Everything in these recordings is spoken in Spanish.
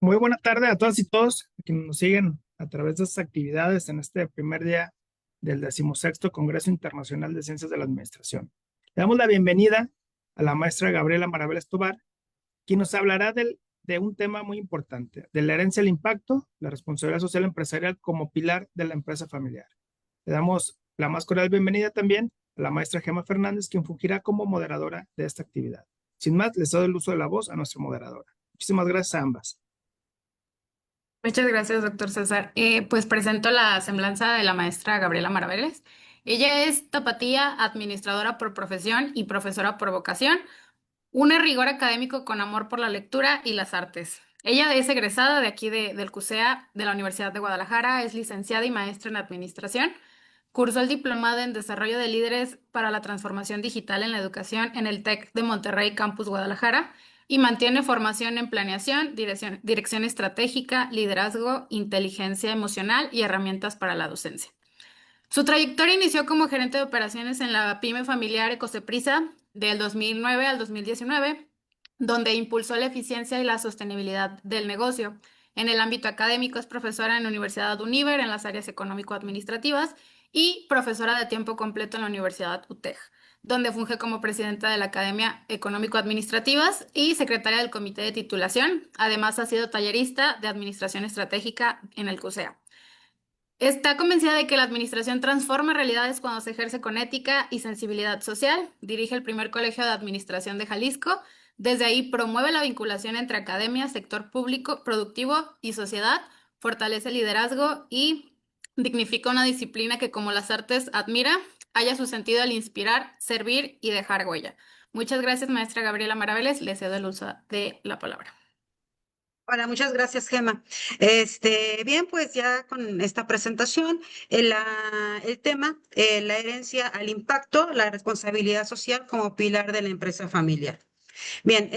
Muy buena tarde a todas y todos quienes nos siguen a través de estas actividades en este primer día del 16º Congreso Internacional de Ciencias de la Administración. Le damos la bienvenida a la maestra Gabriela Marabel Tobar, quien nos hablará de un tema muy importante, de la herencia al impacto, la responsabilidad social empresarial como pilar de la empresa familiar. Le damos la más cordial bienvenida también a la maestra Gema Fernández, quien fungirá como moderadora de esta actividad. Sin más, les doy el uso de la voz a nuestra moderadora. Muchísimas gracias a ambas. Muchas gracias, doctor César. Pues presento la semblanza de la maestra Gabriela Maraveles. Ella es tapatía, administradora por profesión y profesora por vocación. Une rigor académico con amor por la lectura y las artes. Ella es egresada de aquí del CUSEA de la Universidad de Guadalajara, es licenciada y maestra en administración. Cursó el diplomado en desarrollo de líderes para la transformación digital en la educación en el TEC de Monterrey Campus Guadalajara y mantiene formación en planeación, dirección estratégica, liderazgo, inteligencia emocional y herramientas para la docencia. Su trayectoria inició como gerente de operaciones en la pyme familiar Ecoceprisa del 2009 al 2019, donde impulsó la eficiencia y la sostenibilidad del negocio. En el ámbito académico es profesora en la Universidad Univer en las áreas económico-administrativas y profesora de tiempo completo en la Universidad UTEG, donde funge como presidenta de la Academia Económico-Administrativas y secretaria del Comité de Titulación. Además, ha sido tallerista de Administración Estratégica en el CUSEA. Está convencida de que la administración transforma realidades cuando se ejerce con ética y sensibilidad social. Dirige el primer colegio de administración de Jalisco. Desde ahí promueve la vinculación entre academia, sector público, productivo y sociedad. Fortalece el liderazgo y dignifica una disciplina que, como las artes, admira, halla su sentido al inspirar, servir y dejar huella. Muchas gracias, maestra Gabriela Maraveles. Le cedo el uso de la palabra. Hola, muchas gracias, Gema. Bien, pues ya con esta presentación, el tema, la herencia al impacto, la responsabilidad social como pilar de la empresa familiar. Bien,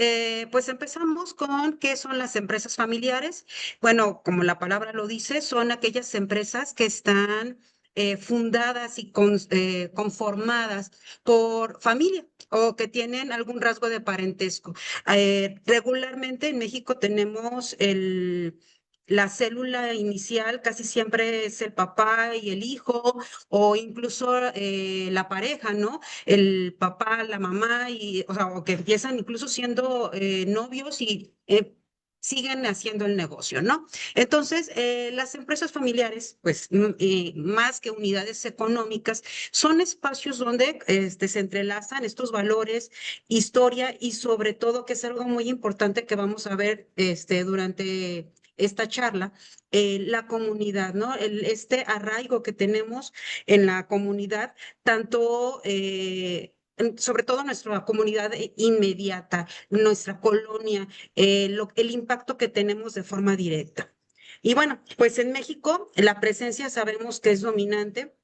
pues empezamos con qué son las empresas familiares. Bueno, como la palabra lo dice, son aquellas empresas que están fundadas y conformadas por familia o que tienen algún rasgo de parentesco. Regularmente en México tenemos la célula inicial, casi siempre es el papá y el hijo o incluso la pareja, ¿no? El papá, la mamá, y, o sea, o que empiezan incluso siendo novios y siguen haciendo el negocio, ¿no? Entonces, las empresas familiares, pues, más que unidades económicas, son espacios donde se entrelazan estos valores, historia y sobre todo, que es algo muy importante que vamos a ver durante esta charla, la comunidad, ¿no? Este arraigo que tenemos en la comunidad tanto sobre todo nuestra comunidad inmediata, nuestra colonia, el impacto que tenemos de forma directa. Y bueno, pues en México la presencia sabemos que es dominante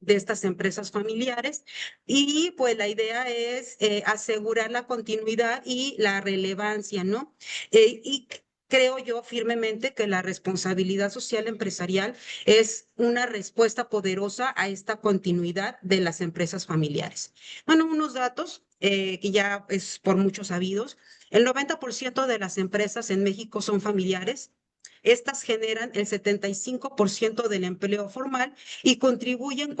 de estas empresas familiares y pues la idea es asegurar la continuidad y la relevancia, ¿no? Y creo yo firmemente que la responsabilidad social empresarial es una respuesta poderosa a esta continuidad de las empresas familiares. Bueno, unos datos que ya es por muchos sabidos. El 90% de las empresas en México son familiares. Estas generan el 75% del empleo formal y contribuyen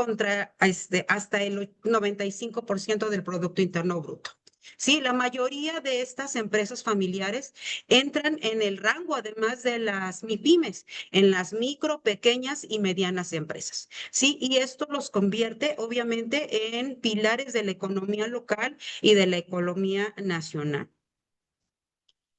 hasta el 95% del Producto Interno Bruto. Sí, la mayoría de estas empresas familiares entran en el rango, además de las MIPIMES, en las micro, pequeñas y medianas empresas. Sí, y esto los convierte obviamente en pilares de la economía local y de la economía nacional.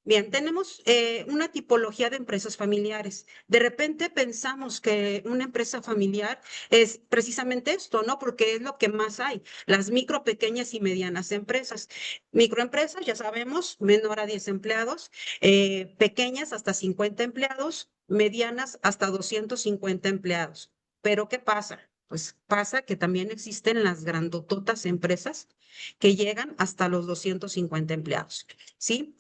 Bien, tenemos una tipología de empresas familiares. De repente pensamos que una empresa familiar es precisamente esto, ¿no? Porque es lo que más hay, las micro, pequeñas y medianas empresas. Microempresas, ya sabemos, menor a 10 empleados, pequeñas hasta 50 empleados, medianas hasta 250 empleados. Pero ¿qué pasa? Pues pasa que también existen las grandototas empresas que llegan hasta los 250 empleados. ¿Sí?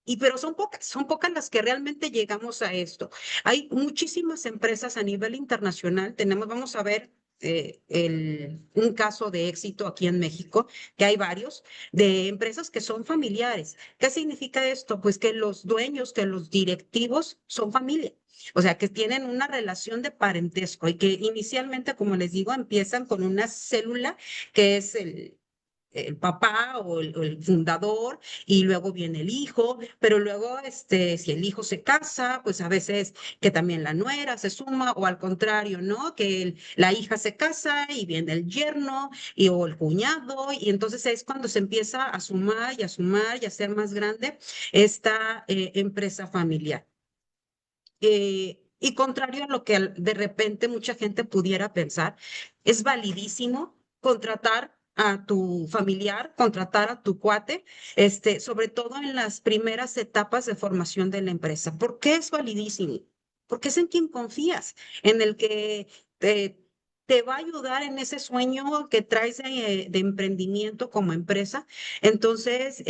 Pero son pocas las que realmente llegamos a esto. Hay muchísimas empresas a nivel internacional, vamos a ver un caso de éxito aquí en México, que hay varios, de empresas que son familiares. ¿Qué significa esto? Pues que los dueños, que los directivos son familia. O sea, que tienen una relación de parentesco y que inicialmente, como les digo, empiezan con una célula que es el papá o el fundador, y luego viene el hijo, pero luego, si el hijo se casa, pues a veces que también la nuera se suma, o al contrario, ¿no? Que la hija se casa y viene el yerno o el cuñado, y entonces es cuando se empieza a sumar y a sumar y a ser más grande esta empresa familiar. Y contrario a lo que de repente mucha gente pudiera pensar, es validísimo contratar a tu familiar, contratar a tu cuate, sobre todo en las primeras etapas de formación de la empresa. ¿Por qué es validísimo? Porque es en quien confías, en el que te va a ayudar en ese sueño que traes de emprendimiento como empresa. Entonces,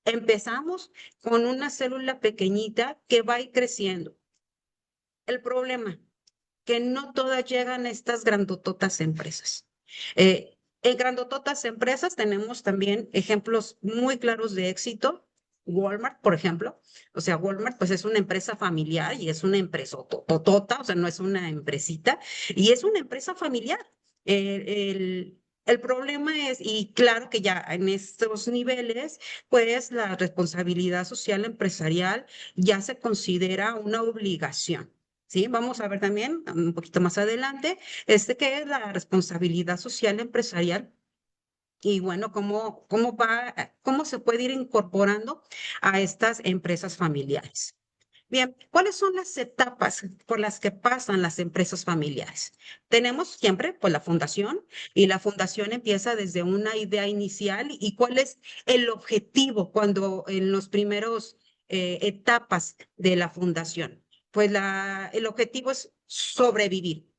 empezamos con una célula pequeñita que va a ir creciendo. El problema, que no todas llegan a estas grandototas empresas. En grandototas empresas tenemos también ejemplos muy claros de éxito. Walmart, por ejemplo. O sea, Walmart pues es una empresa familiar y es una empresa totota, o sea, no es una empresita, y es una empresa familiar. El problema es, y claro que ya en estos niveles, pues la responsabilidad social empresarial ya se considera una obligación. Sí, vamos a ver también un poquito más adelante, que es la responsabilidad social empresarial y bueno, cómo se puede ir incorporando a estas empresas familiares. Bien, ¿cuáles son las etapas por las que pasan las empresas familiares? Tenemos siempre pues la fundación, y la fundación empieza desde una idea inicial. ¿Y cuál es el objetivo cuando en los primeros etapas de la fundación? Pues el objetivo es sobrevivir.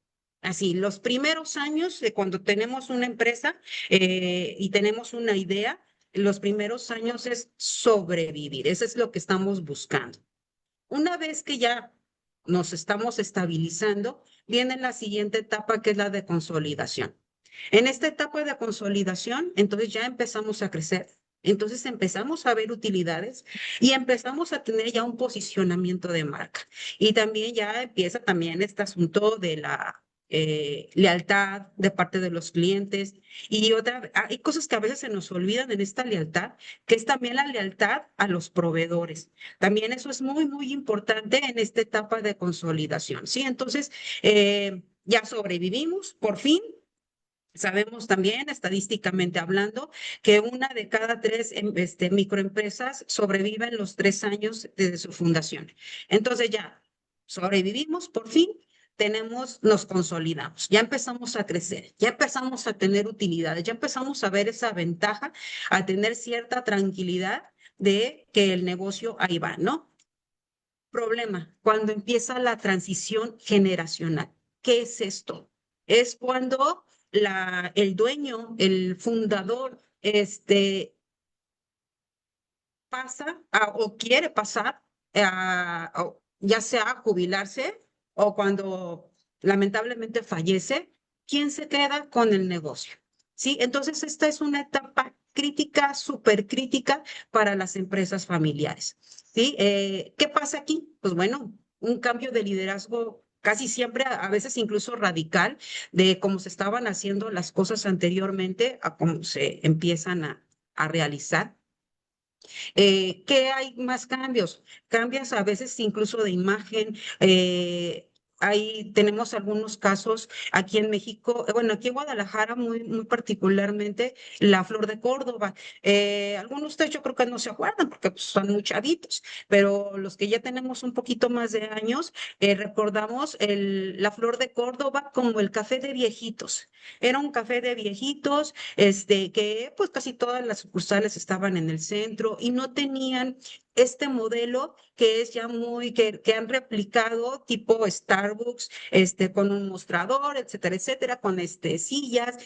Así, los primeros años de cuando tenemos una empresa y tenemos una idea, los primeros años es sobrevivir. Eso es lo que estamos buscando. Una vez que ya nos estamos estabilizando, viene la siguiente etapa, que es la de consolidación. En esta etapa de consolidación, entonces ya empezamos a crecer. Entonces empezamos a ver utilidades y empezamos a tener ya un posicionamiento de marca. Y también ya empieza también este asunto de la lealtad de parte de los clientes. Y hay cosas que a veces se nos olvidan en esta lealtad, que es también la lealtad a los proveedores. También eso es muy, muy importante en esta etapa de consolidación, ¿sí? Entonces, ya sobrevivimos, por fin. Sabemos también, estadísticamente hablando, que una de cada tres microempresas sobreviven los 3 años desde su fundación. Entonces ya sobrevivimos, por fin nos consolidamos, ya empezamos a crecer, ya empezamos a tener utilidades, ya empezamos a ver esa ventaja, a tener cierta tranquilidad de que el negocio ahí va, ¿no? Problema, cuando empieza la transición generacional. ¿Qué es esto? Es cuando el dueño, el fundador, pasa o quiere pasar, ya sea a jubilarse o cuando lamentablemente fallece. ¿Quién se queda con el negocio? ¿Sí? Entonces, esta es una etapa crítica, súper crítica para las empresas familiares. ¿Sí? ¿Qué pasa aquí? Pues bueno, un cambio de liderazgo casi siempre, a veces incluso radical, de cómo se estaban haciendo las cosas anteriormente a cómo se empiezan a realizar. ¿Qué hay más cambios? Cambias a veces incluso de imagen. Ahí tenemos algunos casos aquí en México, bueno, aquí en Guadalajara muy, muy particularmente, la Flor de Córdoba. Algunos de ustedes yo creo que no se acuerdan porque pues, son muy chavitos, pero los que ya tenemos un poquito más de años, recordamos la Flor de Córdoba como el café de viejitos. Era un café de viejitos, que pues casi todas las sucursales estaban en el centro y no tenían este modelo que es ya que han replicado tipo Starbucks, con un mostrador, etcétera, etcétera, con sillas.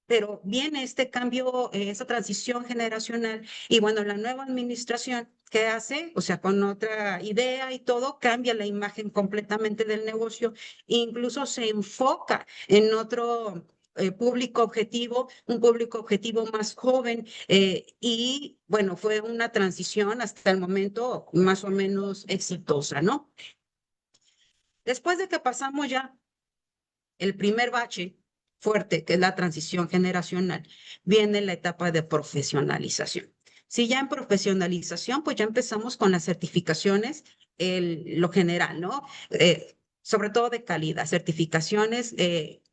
Pero viene este cambio, esa transición generacional, y bueno, la nueva administración ¿qué hace? O sea, con otra idea y todo, cambia la imagen completamente del negocio, incluso se enfoca en otro público objetivo, un público objetivo más joven, y bueno, fue una transición hasta el momento más o menos exitosa, ¿no? Después de que pasamos ya el primer bache fuerte, que es la transición generacional, viene la etapa de profesionalización. Si ya en profesionalización, pues ya empezamos con las certificaciones, lo general, ¿no? Sobre todo de calidad, certificaciones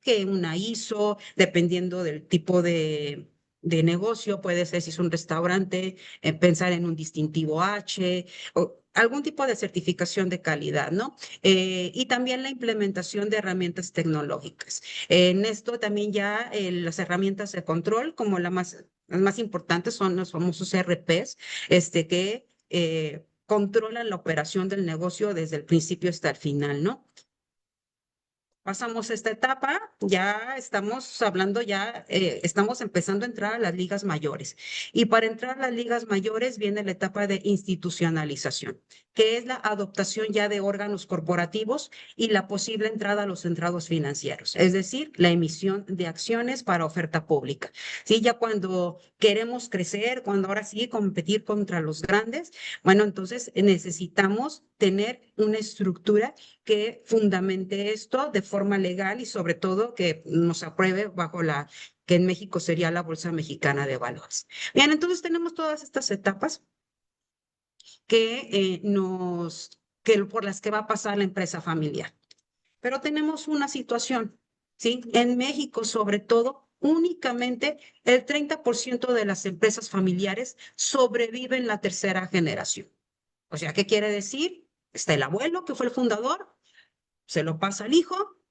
que una ISO, dependiendo del tipo de negocio, puede ser si es un restaurante, pensar en un distintivo H o algún tipo de certificación de calidad, ¿no? Y también la implementación de herramientas tecnológicas. En esto también ya las herramientas de control, como las más importantes son los famosos RPs, que controlan la operación del negocio desde el principio hasta el final, ¿no? Pasamos esta etapa, ya estamos hablando, ya estamos empezando a entrar a las ligas mayores. Y para entrar a las ligas mayores viene la etapa de institucionalización, que es la adoptación ya de órganos corporativos y la posible entrada a los centrados financieros, es decir, la emisión de acciones para oferta pública. Sí, ya cuando queremos crecer, cuando ahora sí competir contra los grandes, bueno, entonces necesitamos tener una estructura que fundamente esto de forma legal y sobre todo que nos apruebe bajo que en México sería la Bolsa Mexicana de Valores. Bien, entonces tenemos todas estas etapas que por las que va a pasar la empresa familiar. Pero tenemos una situación, ¿sí? En México, sobre todo, únicamente el 30% de las empresas familiares sobreviven la tercera generación. O sea, ¿qué quiere decir? Está el abuelo, que fue el fundador, se lo pasa al hijo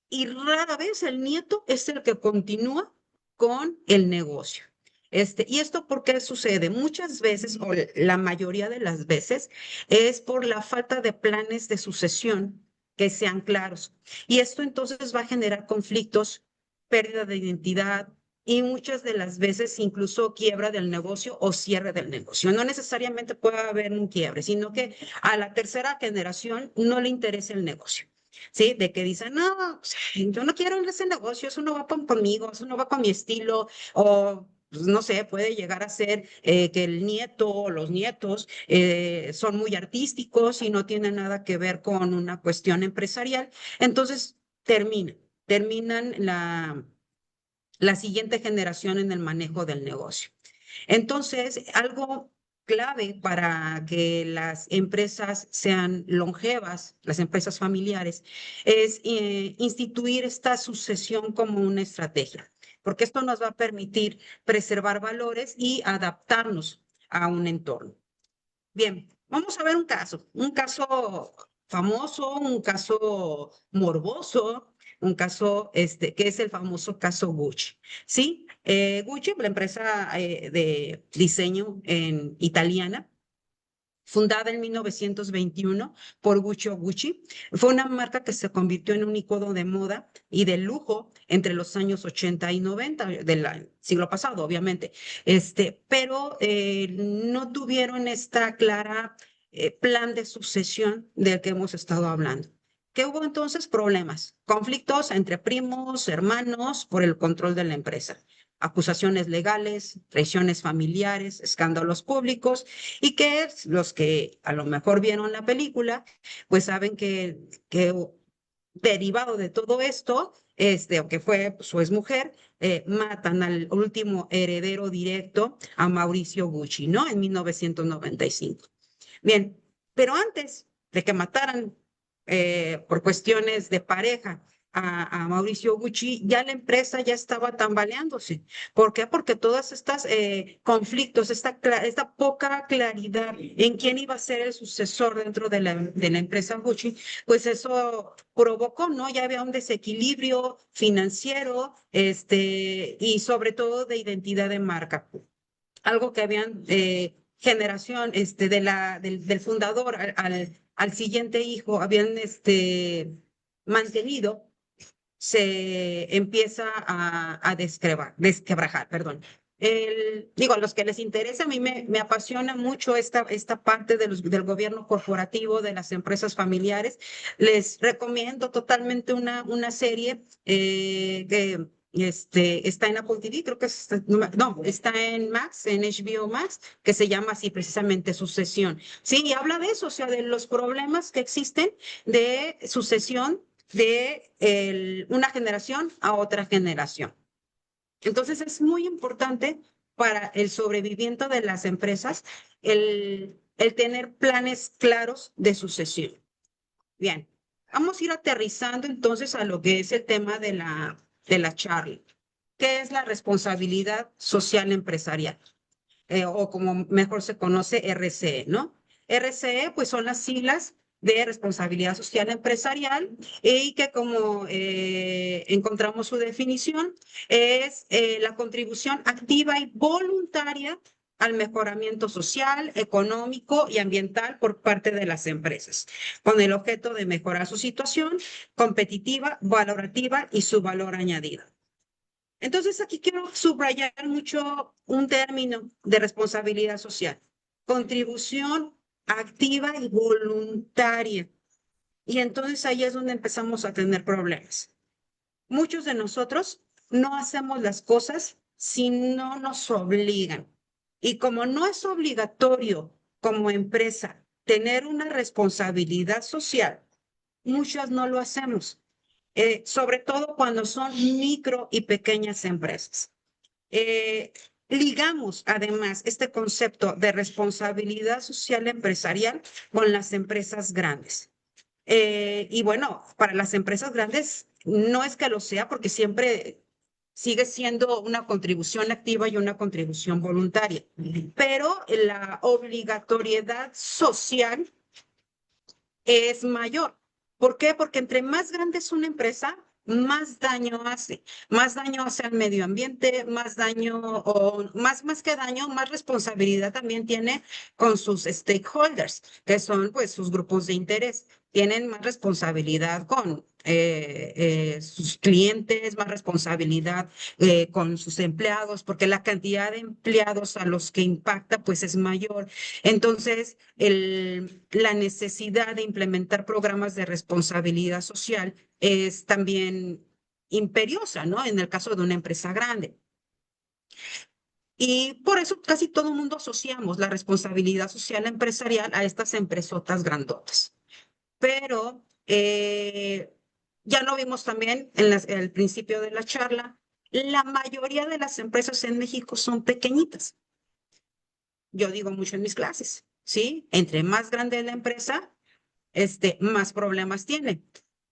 y rara vez el nieto es el que continúa con el negocio. ¿Y esto por qué sucede? Muchas veces, o la mayoría de las veces, es por la falta de planes de sucesión que sean claros. Y esto entonces va a generar conflictos, pérdida de identidad y muchas de las veces incluso quiebra del negocio o cierre del negocio. No necesariamente puede haber un quiebre, sino que a la tercera generación no le interesa el negocio. ¿Sí? De que dicen, no, yo no quiero ese negocio, eso no va conmigo, eso no va con mi estilo, o pues, no sé, puede llegar a ser que el nieto o los nietos son muy artísticos y no tienen nada que ver con una cuestión empresarial. Entonces, terminan la siguiente generación en el manejo del negocio. Entonces, algo clave para que las empresas sean longevas, las empresas familiares, es instituir esta sucesión como una estrategia, porque esto nos va a permitir preservar valores y adaptarnos a un entorno. Bien, vamos a ver un caso famoso, un caso morboso, un caso que es el famoso caso Gucci. ¿Sí? Gucci, la empresa de diseño italiana, fundada en 1921 por Guccio Gucci, fue una marca que se convirtió en un icono de moda y de lujo entre los años 80 y 90 del siglo pasado, obviamente. Pero no tuvieron esta clara plan de sucesión del que hemos estado hablando. ¿Qué hubo entonces? Problemas, conflictos entre primos, hermanos por el control de la empresa, acusaciones legales, traiciones familiares, escándalos públicos y que los que a lo mejor vieron la película, pues saben que derivado de todo esto, que fue su exmujer, matan al último heredero directo, a Mauricio Gucci, ¿no? En 1995. Bien, pero antes de que mataran por cuestiones de pareja a Mauricio Gucci, ya la empresa ya estaba tambaleándose. ¿Por qué? Porque todos estos conflictos, esta poca claridad en quién iba a ser el sucesor dentro de la empresa Gucci, pues eso provocó, ¿no? Ya había un desequilibrio financiero, y sobre todo de identidad de marca. Algo que habían generación del fundador al siguiente hijo habían mantenido, se empieza a desquebrajar, perdón. Digo, a los que les interesa, a mí me apasiona mucho esta parte del gobierno corporativo, de las empresas familiares. Les recomiendo totalmente una serie que está en Apple TV, creo que no, está en Max, en HBO Max, que se llama así precisamente Sucesión. Sí, y habla de eso, o sea, de los problemas que existen de sucesión de una generación a otra generación. Entonces es muy importante para el sobreviviente de las empresas el tener planes claros de sucesión. Bien, vamos a ir aterrizando entonces a lo que es el tema de la charla. ¿Qué es la responsabilidad social empresarial? O como mejor se conoce, RCE, ¿no? RCE, pues son las siglas de responsabilidad social empresarial y que como encontramos su definición, es la contribución activa y voluntaria al mejoramiento social, económico y ambiental por parte de las empresas, con el objeto de mejorar su situación competitiva, valorativa y su valor añadido. Entonces, aquí quiero subrayar mucho un término de responsabilidad social, contribución activa y voluntaria. Y entonces ahí es donde empezamos a tener problemas. Muchos de nosotros no hacemos las cosas si no nos obligan. Y como no es obligatorio como empresa tener una responsabilidad social, muchos no lo hacemos, sobre todo cuando son micro y pequeñas empresas. Eh, Ligamos además este concepto de responsabilidad social empresarial con las empresas grandes. Y bueno, para las empresas grandes no es que lo sea porque siempre sigue siendo una contribución activa y una contribución voluntaria, pero la obligatoriedad social es mayor. ¿Por qué? Porque entre más grande es una empresa, más daño hace al medio ambiente, más daño o más que daño, más responsabilidad también tiene con sus stakeholders, que son pues sus grupos de interés. Tienen más responsabilidad con sus clientes, más responsabilidad con sus empleados, porque la cantidad de empleados a los que impacta pues es mayor. Entonces, la necesidad de implementar programas de responsabilidad social es también imperiosa, ¿no? En el caso de una empresa grande. Y por eso casi todo el mundo asociamos la responsabilidad social empresarial a estas empresotas grandotas. Pero ya lo vimos también en el principio de la charla, la mayoría de las empresas en México son pequeñitas. Yo digo mucho en mis clases, ¿sí? Entre más grande es la empresa, más problemas tiene.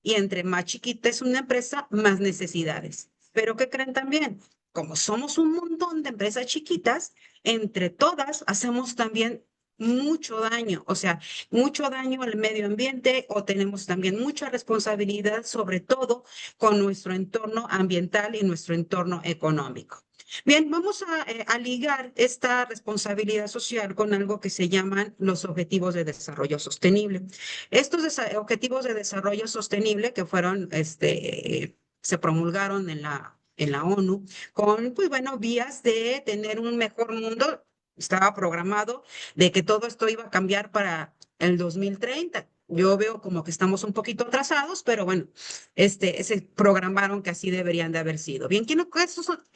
Y entre más chiquita es una empresa, más necesidades. Pero ¿qué creen también? Como somos un montón de empresas chiquitas, entre todas hacemos también mucho daño, o sea, mucho daño al medio ambiente o tenemos también mucha responsabilidad, sobre todo con nuestro entorno ambiental y nuestro entorno económico. Bien, vamos a ligar esta responsabilidad social con algo que se llaman los objetivos de desarrollo sostenible. Estos objetivos de desarrollo sostenible que fueron, se promulgaron en la ONU con, pues bueno, vías de tener un mejor mundo. Estaba programado de que todo esto iba a cambiar para el 2030. Yo veo como que estamos un poquito atrasados, pero bueno, se programaron que así deberían de haber sido. Bien, ¿qué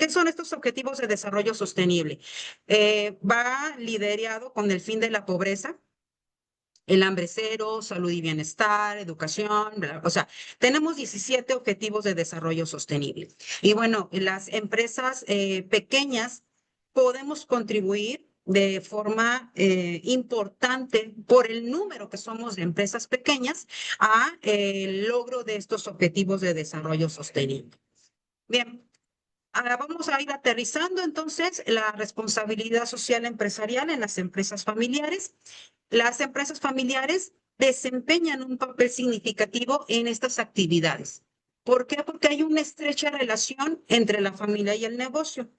son estos objetivos de desarrollo sostenible? Va liderado con el fin de la pobreza, el hambre cero, salud y bienestar, educación, o sea, tenemos 17 objetivos de desarrollo sostenible. Y bueno, las empresas pequeñas podemos contribuir de forma importante por el número que somos de empresas pequeñas a el logro de estos objetivos de desarrollo sostenible. Bien, ahora vamos a ir aterrizando entonces la responsabilidad social empresarial en las empresas familiares. Las empresas familiares desempeñan un papel significativo en estas actividades. ¿Por qué? Porque hay una estrecha relación entre la familia y el negocio.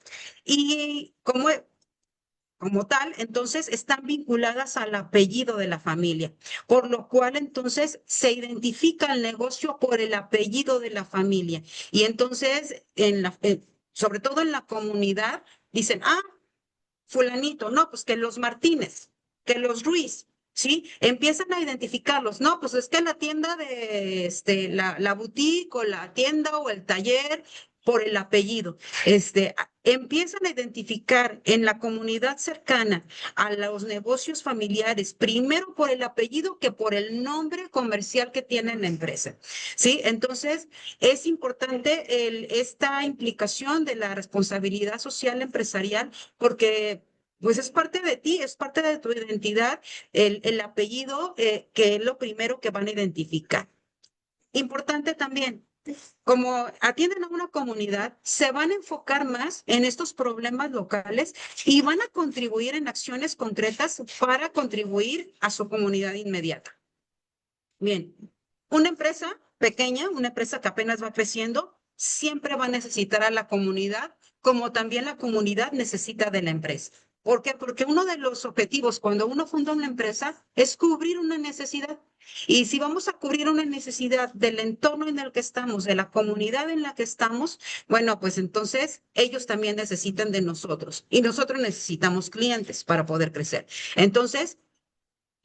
Y como tal, entonces están vinculadas al apellido de la familia, por lo cual entonces se identifica el negocio por el apellido de la familia. Y entonces, sobre todo en la comunidad, Dicen, ah, fulanito, no, pues que los Martínez, que los Ruiz, ¿sí? Empiezan a identificarlos, no, pues es que la tienda de, la boutique o la tienda o el taller por el apellido, empiezan a identificar en la comunidad cercana a los negocios familiares, primero por el apellido que por el nombre comercial que tiene la empresa, ¿sí? Entonces, es importante esta implicación de la responsabilidad social empresarial porque pues es parte de ti, es parte de tu identidad, el apellido, que es lo primero que van a identificar. Importante también, como atienden a una comunidad, se van a enfocar más en estos problemas locales y van a contribuir en acciones concretas para contribuir a su comunidad inmediata. Bien, una empresa pequeña, una empresa que apenas va creciendo, siempre va a necesitar a la comunidad, como también la comunidad necesita de la empresa. ¿Por qué? Porque uno de los objetivos cuando uno funda una empresa es cubrir una necesidad. Y si vamos a cubrir una necesidad del entorno en el que estamos, de la comunidad en la que estamos, bueno, pues entonces ellos también necesitan de nosotros y nosotros necesitamos clientes para poder crecer. Entonces,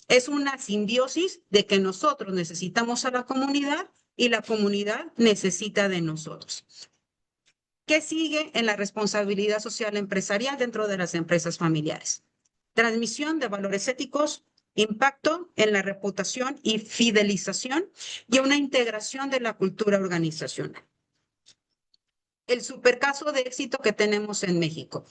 es una simbiosis de que nosotros necesitamos a la comunidad y la comunidad necesita de nosotros. ¿Qué sigue en la responsabilidad social empresarial dentro de las empresas familiares? Transmisión de valores éticos, impacto en la reputación y fidelización y una integración de la cultura organizacional. El supercaso de éxito que tenemos en México.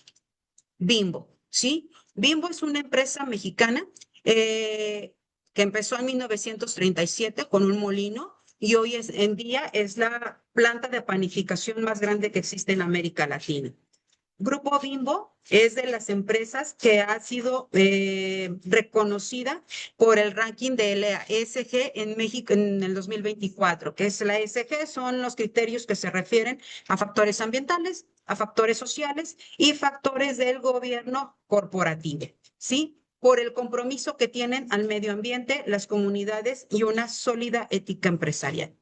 Bimbo, ¿sí? Bimbo es una empresa mexicana que empezó en 1937 con un molino y hoy en día es la planta de panificación más grande que existe en América Latina. Grupo Bimbo es de las empresas que ha sido reconocida por el ranking de la ESG en México en el 2024, que es la ESG, son los criterios que se refieren a factores ambientales, a factores sociales y factores del gobierno corporativo, ¿sí? Por el compromiso que tienen al medio ambiente, las comunidades y una sólida ética empresarial.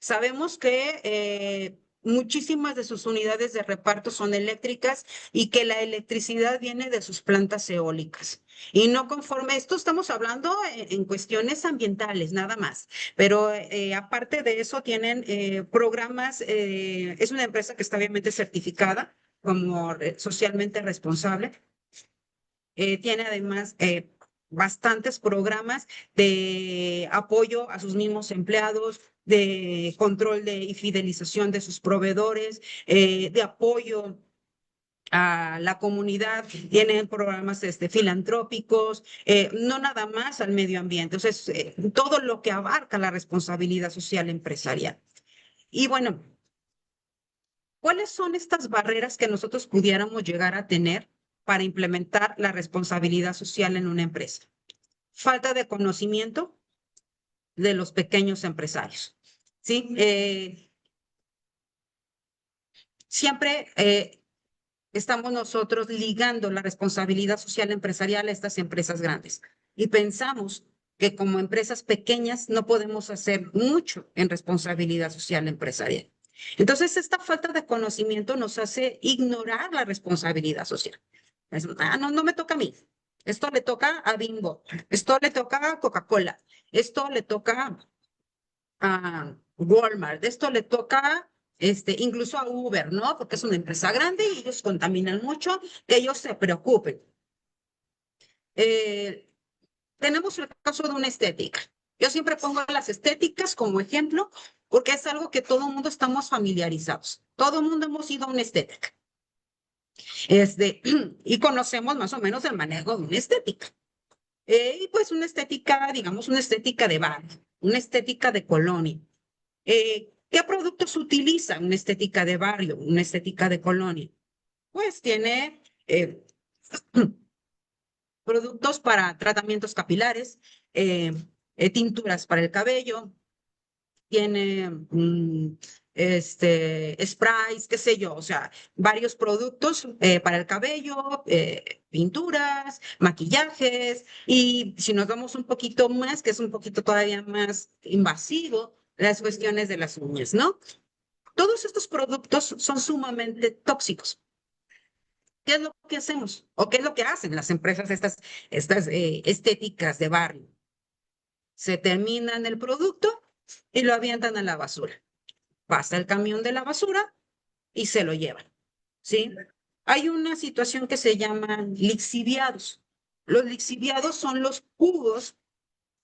Sabemos que muchísimas de sus unidades de reparto son eléctricas y que la electricidad viene de sus plantas eólicas. Y no conforme esto, estamos hablando en cuestiones ambientales, nada más. Pero aparte de eso, tienen programas, es una empresa que está obviamente certificada como socialmente responsable. Tiene además bastantes programas de apoyo a sus mismos empleados, de control y fidelización de sus proveedores, de apoyo a la comunidad, tienen programas filantrópicos, no nada más al medio ambiente, entonces todo lo que abarca la responsabilidad social empresarial. Y bueno, ¿cuáles son estas barreras que nosotros pudiéramos llegar a tener para implementar la responsabilidad social en una empresa? Falta de conocimiento de los pequeños empresarios, ¿sí? Siempre estamos nosotros ligando la responsabilidad social empresarial a estas empresas grandes y pensamos que como empresas pequeñas no podemos hacer mucho en responsabilidad social empresarial. Entonces, esta falta de conocimiento nos hace ignorar la responsabilidad social. No me toca a mí. Esto le toca a Bimbo. Esto le toca a Coca-Cola. Esto le toca a Walmart. Esto le toca incluso a Uber, ¿no? Porque es una empresa grande y ellos contaminan mucho, que ellos se preocupen. Tenemos el caso de una estética. Yo siempre pongo las estéticas como ejemplo porque es algo que todo el mundo estamos familiarizados. Todo el mundo hemos ido a una estética. Y conocemos más o menos el manejo de una estética. Y pues una estética, digamos, una estética de bar, una estética de colonia. ¿Qué productos utiliza una estética de barrio, una estética de colonia? Pues tiene productos para tratamientos capilares, tinturas para el cabello, tiene sprays, qué sé yo, o sea, varios productos para el cabello, pinturas, maquillajes, y si nos vamos un poquito más, que es un poquito todavía más invasivo, las cuestiones de las uñas, ¿no? Todos estos productos son sumamente tóxicos. ¿qué es lo que hacemos? ¿O qué es lo que hacen las empresas estas estéticas de barrio? Se terminan el producto y lo avientan a la basura. Pasa el camión de la basura y se lo llevan, ¿sí? Hay una situación que se llama lixiviados. Los lixiviados son los jugos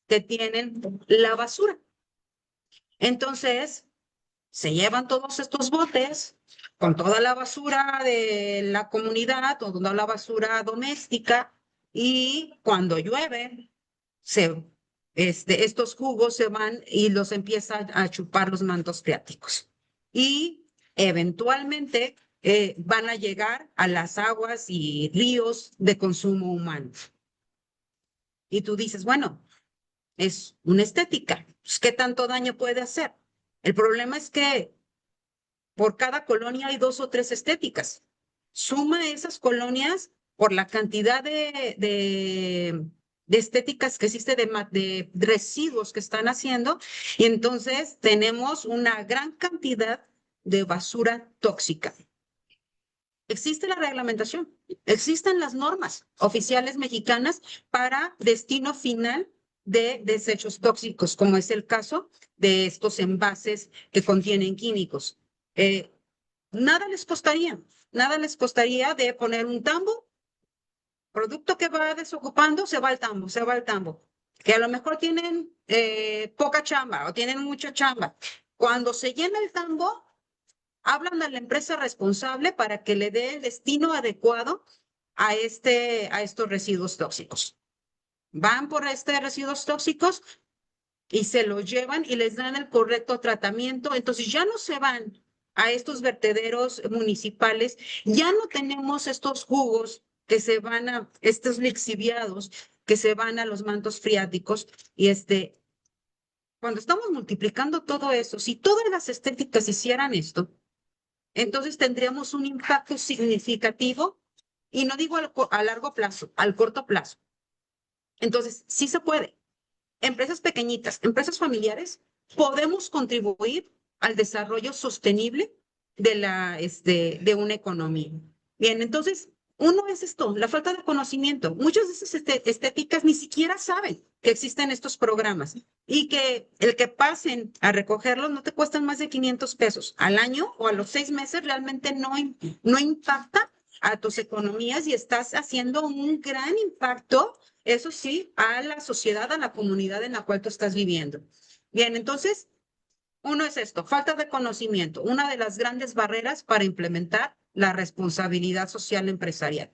que tienen la basura. Entonces, se llevan todos estos botes con toda la basura de la comunidad, toda la basura doméstica, y cuando llueve, se, estos jugos se van y los empiezan a chupar los mantos freáticos. Y eventualmente van a llegar a las aguas y ríos de consumo humano. Y tú dices, bueno, es una estética, pues, ¿qué tanto daño puede hacer? El problema es que por cada colonia hay 2 o 3 estéticas. Suma esas colonias por la cantidad de estéticas que existe, de residuos que están haciendo, y entonces tenemos una gran cantidad de basura tóxica. Existe la reglamentación, existen las normas oficiales mexicanas para destino final de desechos tóxicos, como es el caso de estos envases que contienen químicos. Eh, nada les costaría de poner un tambo, producto que va desocupando, se va al tambo, se va al tambo, que a lo mejor tienen poca chamba o tienen mucha chamba. Cuando se llena el tambo, hablan a la empresa responsable para que le dé el destino adecuado a estos residuos tóxicos. Van por residuos tóxicos y se los llevan y les dan el correcto tratamiento. Entonces ya no se van a estos vertederos municipales, ya no tenemos estos jugos que se van estos lixiviados que se van a los mantos freáticos, y cuando estamos multiplicando todo eso, si todas las estéticas hicieran esto, entonces tendríamos un impacto significativo, y no digo a largo plazo, al corto plazo. Entonces, sí se puede. Empresas pequeñitas, empresas familiares, podemos contribuir al desarrollo sostenible de una economía. Bien, entonces, uno es esto, la falta de conocimiento. Muchas de esas estéticas ni siquiera saben que existen estos programas, y que el que pasen a recogerlos no te cuestan más de 500 pesos al año, o a los 6 meses realmente no impacta a tus economías, y estás haciendo un gran impacto, eso sí, a la sociedad, a la comunidad en la cual tú estás viviendo. Bien, entonces, uno es esto, falta de conocimiento, una de las grandes barreras para implementar la responsabilidad social empresarial.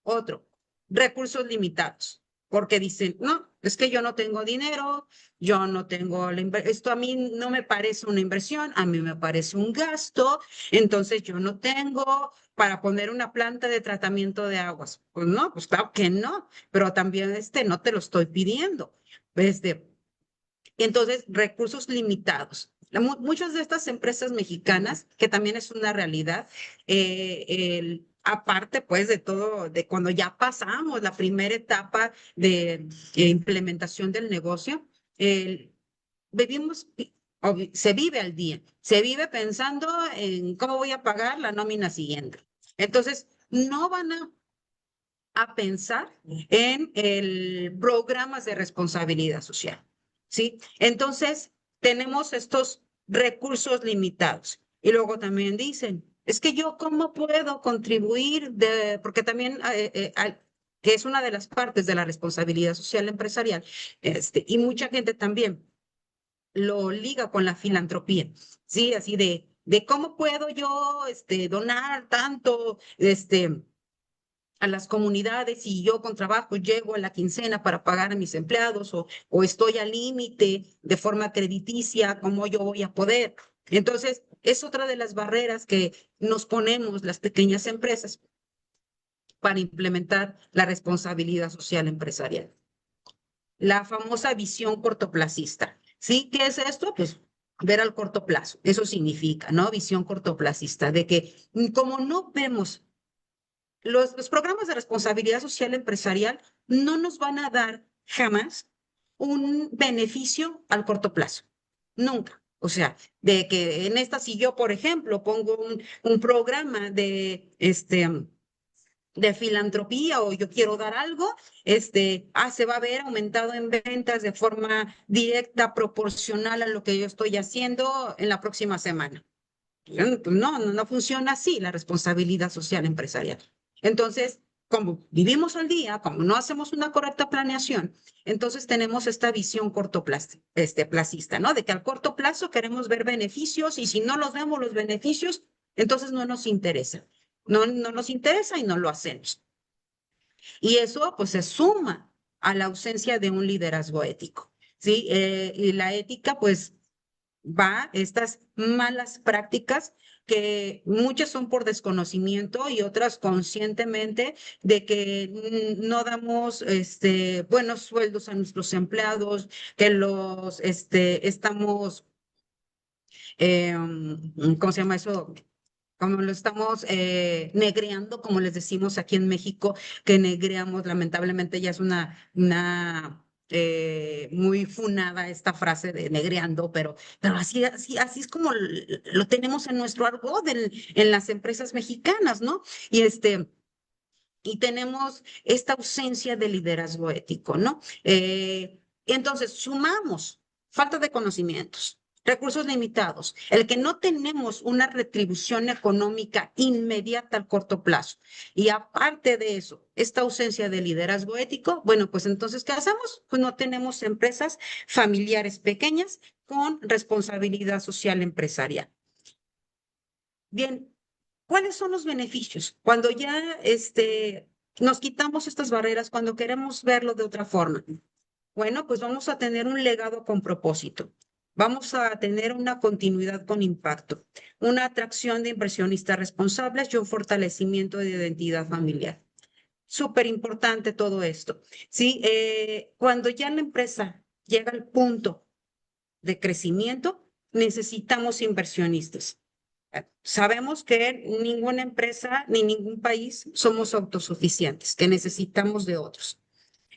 Otro, recursos limitados, porque dicen, no, es que yo no tengo dinero, yo no tengo esto a mí no me parece una inversión, a mí me parece un gasto, entonces yo no tengo para poner una planta de tratamiento de aguas. Pues no, pues claro que no, pero también no te lo estoy pidiendo. Entonces, recursos limitados. Muchas de estas empresas mexicanas, que también es una realidad, aparte pues de todo, de cuando ya pasamos la primera etapa de implementación del negocio, vivimos, se vive al día, se vive pensando en cómo voy a pagar la nómina siguiente. Entonces, no van a pensar en programas de responsabilidad social, ¿sí? Entonces, tenemos estos recursos limitados. Y luego también dicen, es que yo cómo puedo contribuir, porque también, que es una de las partes de la responsabilidad social empresarial, y mucha gente también lo liga con la filantropía, ¿sí? Así de cómo puedo yo donar tanto, a las comunidades, y yo con trabajo llego a la quincena para pagar a mis empleados, o estoy al límite de forma crediticia, ¿cómo yo voy a poder? Entonces, es otra de las barreras que nos ponemos las pequeñas empresas para implementar la responsabilidad social empresarial. La famosa visión cortoplacista. ¿Sí? ¿Qué es esto? Pues ver al corto plazo. Eso significa, ¿no? Visión cortoplacista, de que como no vemos los programas de responsabilidad social empresarial, no nos van a dar jamás un beneficio al corto plazo. Nunca. O sea, de que en esta, si yo, por ejemplo, pongo un programa de filantropía o yo quiero dar algo, se va a ver aumentado en ventas de forma directa, proporcional a lo que yo estoy haciendo en la próxima semana. No funciona así la responsabilidad social empresarial. Entonces, como vivimos al día, como no hacemos una correcta planeación, entonces tenemos esta visión placista, ¿no? De que al corto plazo queremos ver beneficios y si no los vemos los beneficios, entonces no nos interesa. No nos interesa y no lo hacemos. Y eso pues se suma a la ausencia de un liderazgo ético, ¿sí? Y la ética pues va estas malas prácticas que muchas son por desconocimiento y otras conscientemente de que no damos buenos sueldos a nuestros empleados, que los estamos, ¿cómo se llama eso? Como lo estamos negreando, como les decimos aquí en México, que negreamos, lamentablemente ya es una muy funada esta frase de negreando, pero así es como lo tenemos en nuestro argot en las empresas mexicanas, ¿no? Y y tenemos esta ausencia de liderazgo ético, ¿no? Entonces, sumamos falta de conocimientos, recursos limitados, el que no tenemos una retribución económica inmediata al corto plazo. Y aparte de eso, esta ausencia de liderazgo ético, bueno, pues entonces, ¿qué hacemos? Pues no tenemos empresas familiares pequeñas con responsabilidad social empresarial. Bien, ¿cuáles son los beneficios? Cuando ya nos quitamos estas barreras, cuando queremos verlo de otra forma. Bueno, pues vamos a tener un legado con propósito. Vamos a tener una continuidad con impacto, una atracción de inversionistas responsables y un fortalecimiento de identidad familiar. Súper importante todo esto. ¿Sí? Cuando ya la empresa llega al punto de crecimiento, necesitamos inversionistas. Sabemos que ninguna empresa ni ningún país somos autosuficientes, que necesitamos de otros.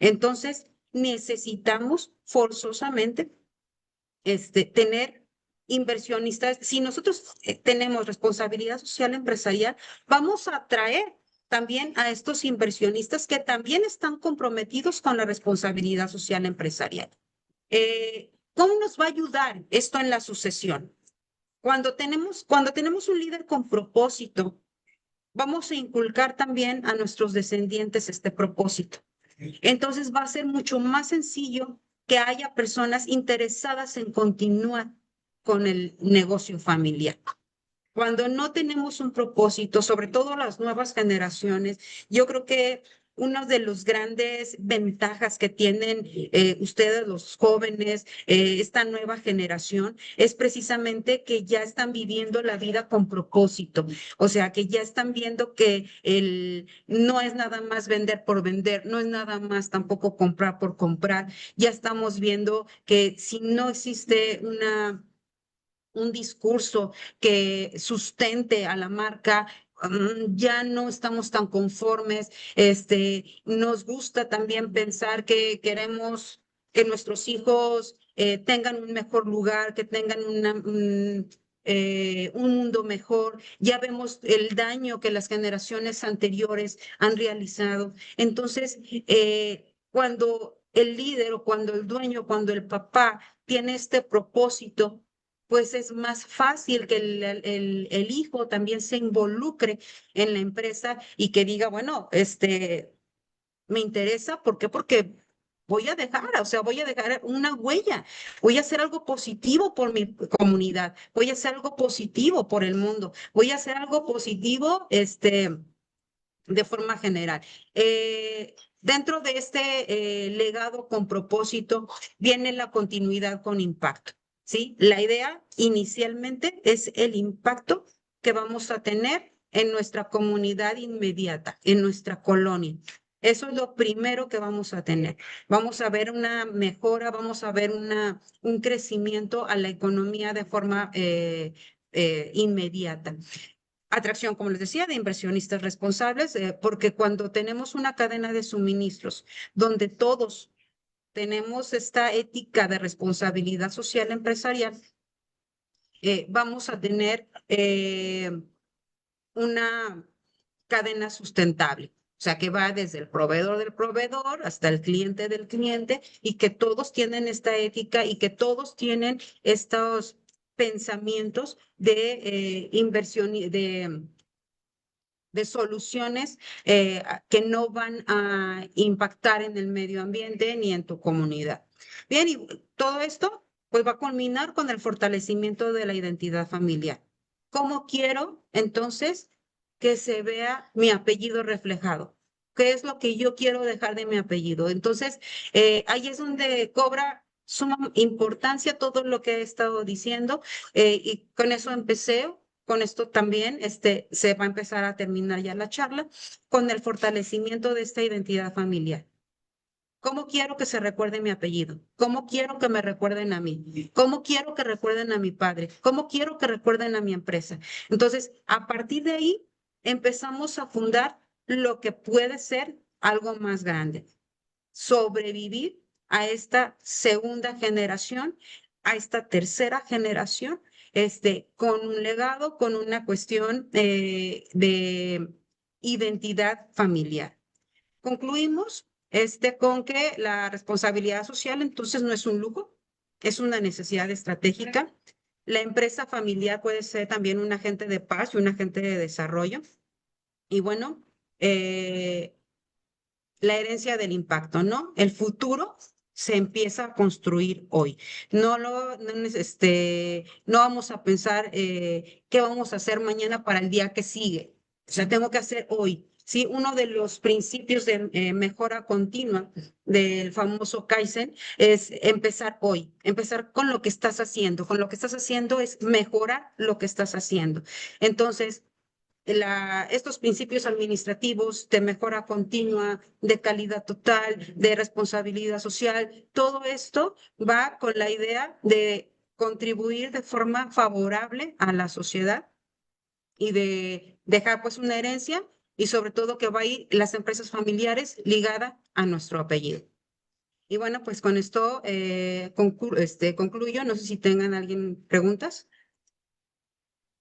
Entonces, necesitamos forzosamente tener inversionistas. Si nosotros tenemos responsabilidad social empresarial, vamos a atraer también a estos inversionistas que también están comprometidos con la responsabilidad social empresarial. ¿Cómo nos va a ayudar esto en la sucesión? Cuando tenemos un líder con propósito, vamos a inculcar también a nuestros descendientes este propósito. Entonces va a ser mucho más sencillo que haya personas interesadas en continuar con el negocio familiar. Cuando no tenemos un propósito, sobre todo las nuevas generaciones, yo creo que una de las grandes ventajas que tienen ustedes, los jóvenes, esta nueva generación, es precisamente que ya están viviendo la vida con propósito. O sea, que ya están viendo que no es nada más vender por vender, no es nada más tampoco comprar por comprar. Ya estamos viendo que si no existe un discurso que sustente a la marca, ya no estamos tan conformes. Nos gusta también pensar que queremos que nuestros hijos tengan un mejor lugar, que tengan un mundo mejor. Ya vemos el daño que las generaciones anteriores han realizado. Entonces, cuando el líder o cuando el dueño, cuando el papá tiene este propósito, pues es más fácil que el hijo también se involucre en la empresa y que diga, bueno, me interesa, ¿por qué? Porque voy a dejar una huella, voy a hacer algo positivo por mi comunidad, voy a hacer algo positivo por el mundo, voy a hacer algo positivo, de forma general. Dentro de este legado con propósito viene la continuidad con impacto, ¿sí? La idea inicialmente es el impacto que vamos a tener en nuestra comunidad inmediata, en nuestra colonia. Eso es lo primero que vamos a tener. Vamos a ver una mejora, vamos a ver un crecimiento a la economía de forma inmediata. Atracción, como les decía, de inversionistas responsables, porque cuando tenemos una cadena de suministros donde todos tenemos esta ética de responsabilidad social empresarial, vamos a tener una cadena sustentable. O sea, que va desde el proveedor del proveedor hasta el cliente del cliente y que todos tienen esta ética y que todos tienen estos pensamientos de inversión y de soluciones que no van a impactar en el medio ambiente ni en tu comunidad. Bien, y todo esto pues va a culminar con el fortalecimiento de la identidad familiar. ¿Cómo quiero entonces que se vea mi apellido reflejado? ¿Qué es lo que yo quiero dejar de mi apellido? Entonces, ahí es donde cobra suma importancia todo lo que he estado diciendo y con eso empecé. Con esto también se va a empezar a terminar ya la charla con el fortalecimiento de esta identidad familiar. ¿Cómo quiero que se recuerde mi apellido? ¿Cómo quiero que me recuerden a mí? ¿Cómo quiero que recuerden a mi padre? ¿Cómo quiero que recuerden a mi empresa? Entonces, a partir de ahí, empezamos a fundar lo que puede ser algo más grande. Sobrevivir a esta segunda generación, a esta tercera generación, con un legado, con una cuestión de identidad familiar. Concluimos con que la responsabilidad social entonces no es un lujo, es una necesidad estratégica. La empresa familiar puede ser también un agente de paz y un agente de desarrollo. Y bueno, la herencia del impacto, ¿no? El futuro se empieza a construir hoy. No vamos a pensar qué vamos a hacer mañana para el día que sigue. O sea, tengo que hacer hoy. Sí, uno de los principios de mejora continua del famoso Kaizen es empezar hoy, empezar con lo que estás haciendo. Con lo que estás haciendo es mejorar lo que estás haciendo. Entonces, estos principios administrativos de mejora continua, de calidad total, de responsabilidad social, todo esto va con la idea de contribuir de forma favorable a la sociedad y de dejar pues una herencia y sobre todo que va a ir las empresas familiares ligada a nuestro apellido. Y bueno, pues con esto concluyo. No sé si tengan alguien preguntas.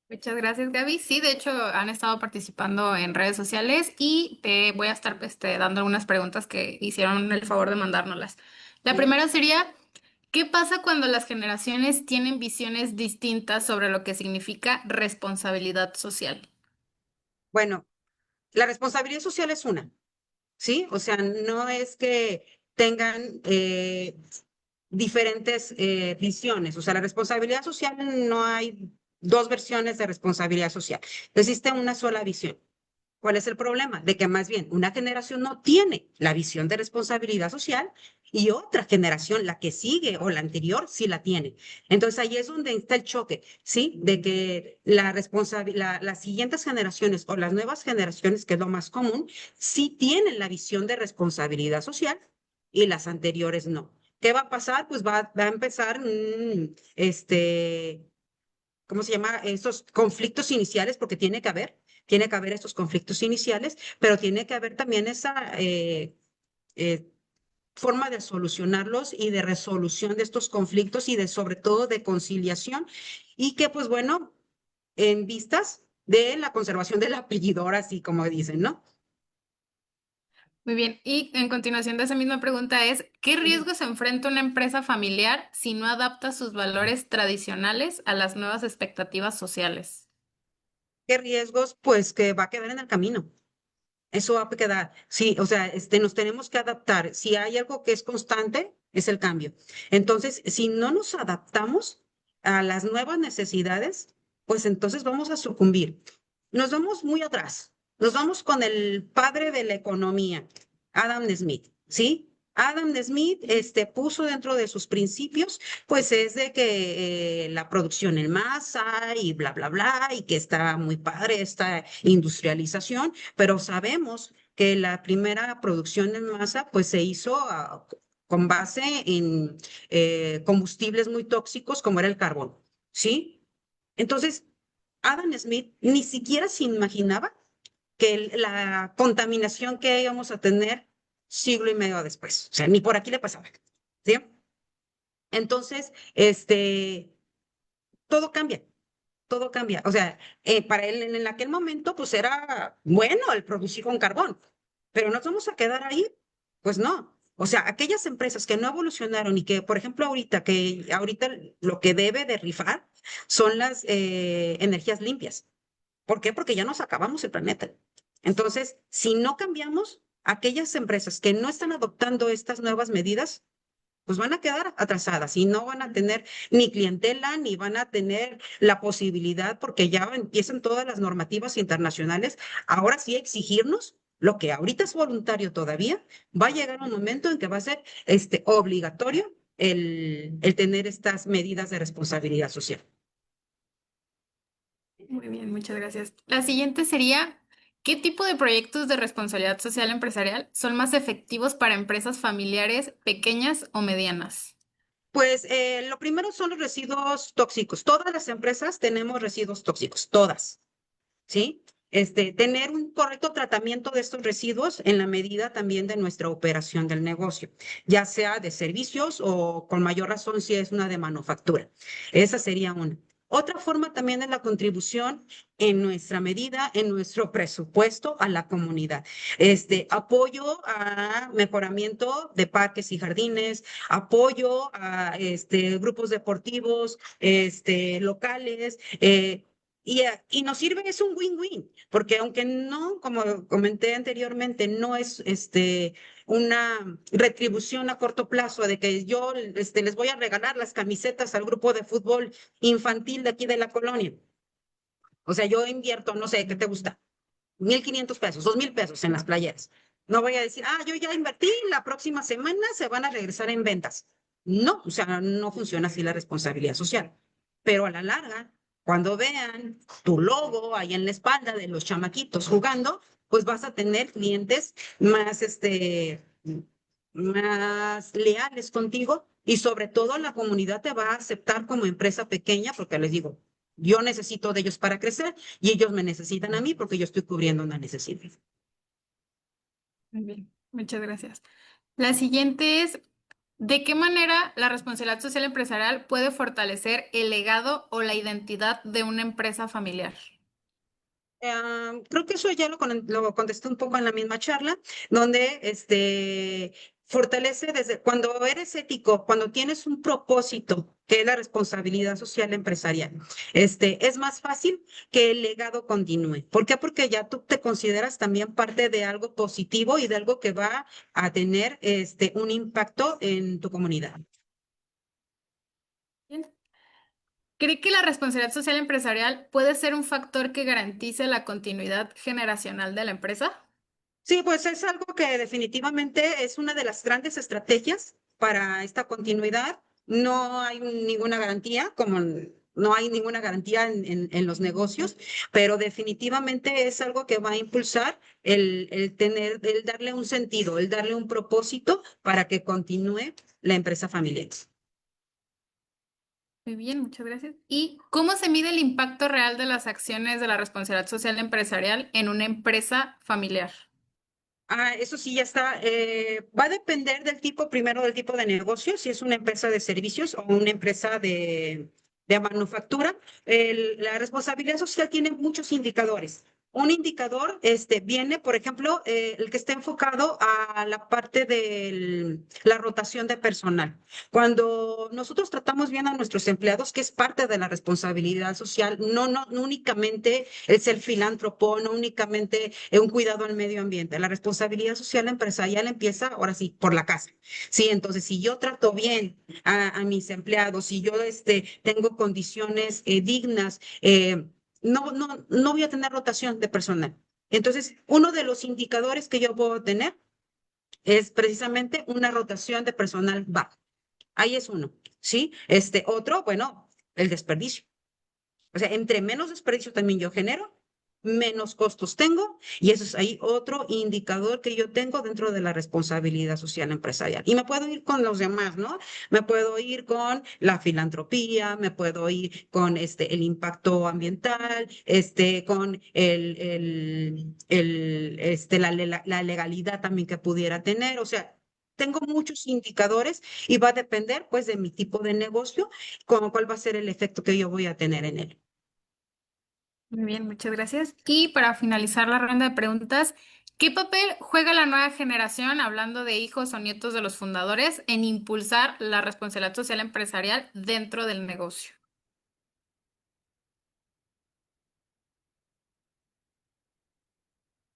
Muchas gracias, Gaby. Sí, de hecho, han estado participando en redes sociales y te voy a estar dando algunas preguntas que hicieron el favor de mandárnoslas. La Bien. primera sería, ¿qué pasa cuando las generaciones tienen visiones distintas sobre lo que significa responsabilidad social? Bueno, la responsabilidad social es una. ¿Sí? O sea, no es que tengan diferentes visiones. O sea, la responsabilidad social no hay dos versiones de responsabilidad social. Existe una sola visión. ¿Cuál es el problema? De que más bien una generación no tiene la visión de responsabilidad social y otra generación, la que sigue o la anterior, sí la tiene. Entonces ahí es donde está el choque, ¿sí? De que las siguientes generaciones o las nuevas generaciones, que es lo más común, sí tienen la visión de responsabilidad social y las anteriores no. ¿Qué va a pasar? Pues va a empezar, ¿cómo se llama? Estos conflictos iniciales, porque tiene que haber estos conflictos iniciales, pero tiene que haber también esa eh, forma de solucionarlos y de resolución de estos conflictos y de sobre todo de conciliación y que pues bueno, en vistas de la conservación del apellido, ahora sí, como dicen, ¿no? Muy bien, y en continuación de esa misma pregunta es, ¿qué Ujú. riesgos enfrenta una empresa familiar si no adapta sus valores tradicionales a las nuevas expectativas sociales? ¿Qué riesgos? Pues que va a quedar en el camino. Eso va a quedar, sí, o sea, nos tenemos que adaptar. Si hay algo que es constante, es el cambio. Entonces, si no nos adaptamos a las nuevas necesidades, pues entonces vamos a sucumbir. Nos vamos muy atrás. Nos vamos con el padre de la economía, Adam Smith, ¿sí? Adam Smith puso dentro de sus principios, pues es de que la producción en masa y bla, bla, bla, y que está muy padre esta industrialización, pero sabemos que la primera producción en masa pues se hizo con base en combustibles muy tóxicos como era el carbón, ¿sí? Entonces, Adam Smith ni siquiera se imaginaba que la contaminación que íbamos a tener siglo y medio después, o sea, ni por aquí le pasaba, ¿sí? Entonces, todo cambia, todo cambia. O sea, para él en aquel momento, pues era bueno el producir con carbón, pero nos vamos a quedar ahí. Pues no. O sea, aquellas empresas que no evolucionaron y que, por ejemplo, ahorita lo que debe de rifar son las energías limpias. ¿Por qué? Porque ya nos acabamos el planeta. Entonces, si no cambiamos, aquellas empresas que no están adoptando estas nuevas medidas, pues van a quedar atrasadas y no van a tener ni clientela ni van a tener la posibilidad, porque ya empiezan todas las normativas internacionales, ahora sí exigirnos lo que ahorita es voluntario todavía, va a llegar un momento en que va a ser obligatorio el tener estas medidas de responsabilidad social. Muy bien, muchas gracias. La siguiente sería, ¿qué tipo de proyectos de responsabilidad social empresarial son más efectivos para empresas familiares pequeñas o medianas? Pues lo primero son los residuos tóxicos. Todas las empresas tenemos residuos tóxicos, todas. ¿Sí? Tener un correcto tratamiento de estos residuos en la medida también de nuestra operación del negocio, ya sea de servicios o con mayor razón si es una de manufactura. Esa sería una. Otra forma también es la contribución en nuestra medida, en nuestro presupuesto a la comunidad. Apoyo a mejoramiento de parques y jardines, apoyo a grupos deportivos, locales, y nos sirve, es un win-win, porque aunque no, como comenté anteriormente, no es una retribución a corto plazo de que yo les voy a regalar las camisetas al grupo de fútbol infantil de aquí de la colonia. O sea, yo invierto, no sé, ¿qué te gusta? 1,500 pesos, 2,000 pesos en las playeras. No voy a decir, yo ya invertí, la próxima semana se van a regresar en ventas. No, o sea, no funciona así la responsabilidad social. Pero a la larga, cuando vean tu logo ahí en la espalda de los chamaquitos jugando, pues vas a tener clientes más leales contigo y sobre todo la comunidad te va a aceptar como empresa pequeña porque les digo, yo necesito de ellos para crecer y ellos me necesitan a mí porque yo estoy cubriendo una necesidad. Muy bien, muchas gracias. La siguiente es, ¿de qué manera la responsabilidad social empresarial puede fortalecer el legado o la identidad de una empresa familiar? Creo que eso ya lo contesté un poco en la misma charla, donde fortalece desde cuando eres ético, cuando tienes un propósito, que es la responsabilidad social empresarial, es más fácil que el legado continúe. ¿Por qué? Porque ya tú te consideras también parte de algo positivo y de algo que va a tener un impacto en tu comunidad. Bien. ¿Cree que la responsabilidad social empresarial puede ser un factor que garantice la continuidad generacional de la empresa? Sí, pues es algo que definitivamente es una de las grandes estrategias para esta continuidad. No hay ninguna garantía, como no hay ninguna garantía en los negocios, pero definitivamente es algo que va a impulsar el darle un sentido, el darle un propósito para que continúe la empresa familiar. Muy bien, muchas gracias. ¿Y cómo se mide el impacto real de las acciones de la responsabilidad social empresarial en una empresa familiar? Eso sí ya está. Va a depender del tipo, primero del tipo de negocio, si es una empresa de servicios o una empresa de manufactura. La responsabilidad social tiene muchos indicadores. Un indicador viene, por ejemplo, el que está enfocado a la parte de la rotación de personal. Cuando nosotros tratamos bien a nuestros empleados, que es parte de la responsabilidad social, no únicamente el ser filántropo, no únicamente un cuidado al medio ambiente. La responsabilidad social empresarial empieza ahora sí por la casa. Sí, entonces si yo trato bien a mis empleados, si yo tengo condiciones dignas, no voy a tener rotación de personal. Entonces, uno de los indicadores que yo puedo tener es precisamente una rotación de personal bajo. Ahí es uno, ¿sí? Otro, bueno, el desperdicio. O sea, entre menos desperdicio también yo genero, menos costos tengo, y eso es ahí otro indicador que yo tengo dentro de la responsabilidad social empresarial. Y me puedo ir con los demás, ¿no? Me puedo ir con la filantropía, me puedo ir con el impacto ambiental, con la legalidad también que pudiera tener. O sea, tengo muchos indicadores y va a depender, pues, de mi tipo de negocio, con cuál va a ser el efecto que yo voy a tener en él. Muy bien, muchas gracias. Y para finalizar la ronda de preguntas, ¿Qué papel juega la nueva generación, hablando de hijos o nietos de los fundadores, en impulsar la responsabilidad social empresarial dentro del negocio?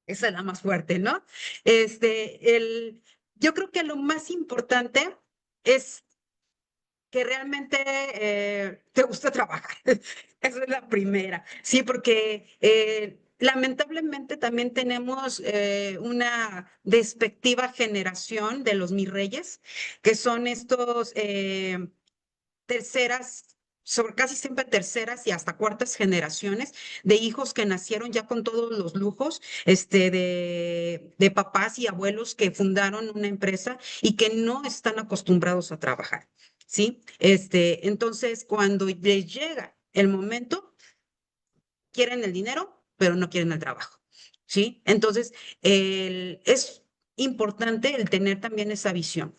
Esa es la más fuerte, ¿no? Yo creo que lo más importante es que realmente te gusta trabajar. Esa es la primera. Sí, porque lamentablemente también tenemos una despectiva generación de los mis reyes, que son estos terceras, sobre casi siempre terceras y hasta cuartas generaciones de hijos que nacieron ya con todos los lujos, de papás y abuelos que fundaron una empresa y que no están acostumbrados a trabajar, ¿sí? Entonces, cuando les llega el momento, quieren el dinero, pero no quieren el trabajo, ¿sí? Entonces, es importante el tener también esa visión.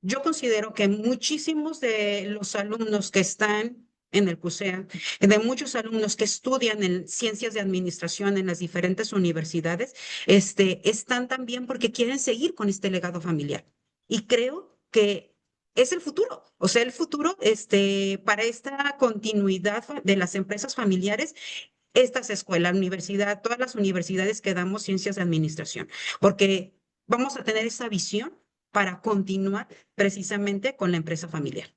Yo considero que muchísimos de los alumnos que están en el CUSEA, de muchos alumnos que estudian en ciencias de administración en las diferentes universidades, están también porque quieren seguir con este legado familiar. Y creo que es el futuro, o sea, el futuro, para esta continuidad de las empresas familiares, estas escuelas, la universidad, todas las universidades que damos ciencias de administración, porque vamos a tener esa visión para continuar precisamente con la empresa familiar.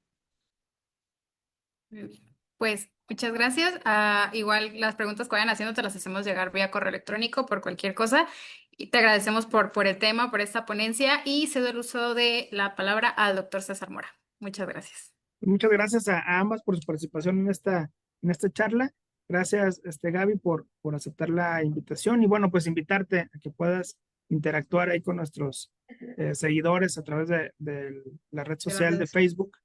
Muy bien. Pues muchas gracias. Igual las preguntas que vayan haciendo te las hacemos llegar vía correo electrónico por cualquier cosa. Y te agradecemos por el tema, por esta ponencia y cedo el uso de la palabra al doctor César Mora. Muchas gracias. Muchas gracias a ambas por su participación en esta charla. Gracias, Gaby, por aceptar la invitación y bueno, pues invitarte a que puedas interactuar ahí con nuestros seguidores a través de la red social de Facebook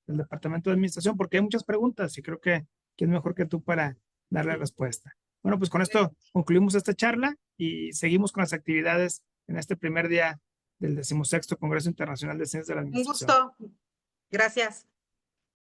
del Departamento de Administración, porque hay muchas preguntas y creo que es mejor que tú para darle respuesta. Bueno, pues con esto concluimos esta charla y seguimos con las actividades en este primer día del 16º Congreso Internacional de Ciencias de la Un Administración. gusto. Gracias.